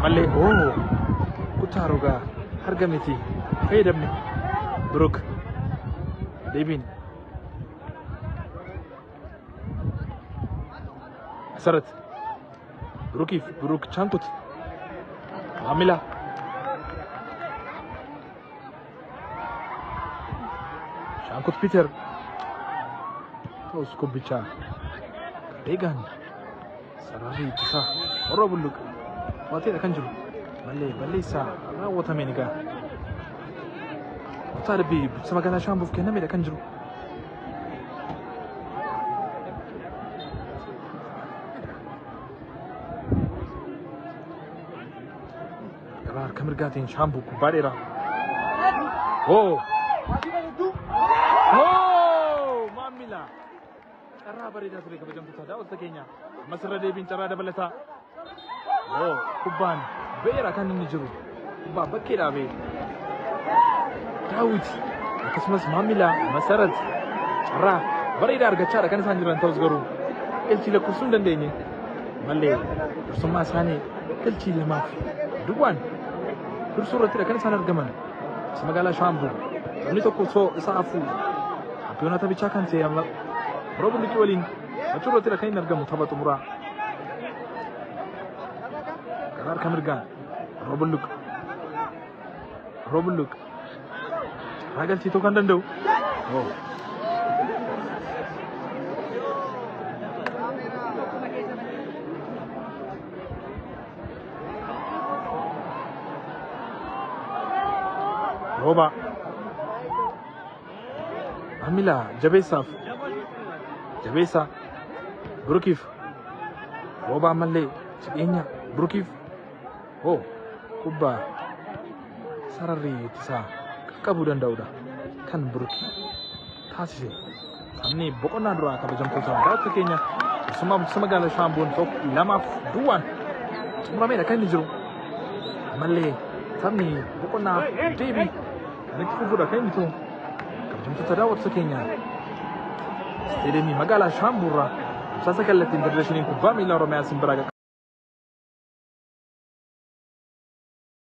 malee kutaa rogaa argameti fayyadamne Brook deebiin Sarat Brook Chankut Amila Chankut Peter Tos Kubicha Degan Sarari Tisa Orobuluk Mati akan jiru balle sa wata mai niga wata da bi sama gana shan bufke na mai da kan jiru gabar kamar gatin shan buku badera mamila cara bari da tuli kabajan tuta da wata kenya masarar da bin cara da balata kubban beera kan inni jiru ba bakkeedha be Daawit akkasumas Maamila Masarat carraa bareedaa argachaadha kan isaan jiran ta'us garuu galchii lakkoofsuu hin dandeenye malee dursummaa isaanii galchii lamaaf duwwaan dursuu irrattidha kan isaan argaman isa magaalaa Shaambuu sabni tokko osoo isa afuu abbiyoona taphichaa kan ta'e Roobulluqii waliin achuu irrattidha kan inni argamu tapha xumuraa Gabar Kamirgan Roobulluq ragal Tito kan danda'u Rooba Amila Jabeessa Brookiif Rooba ammallee sidheenya Brookiif kubbaa sararri ittisaa qaqqabuu danda'udha kan Brooki taasise taphni boqonnaa duraa kabajamtoota daawwattoota keenya keessumaa magaalaa Shaambuun tokko lamaaf duwwaan xumurameedha kan inni jiru malee taphni boqonnaa deebii kan itti fufuudha kan inni ta'u kabajamtoota daawwattoota keenya isteediyeemii magaalaa Shaambuurraa ibsaa kallattiin federeeshiniin kubbaa miilaa Oromiyaa simbiraa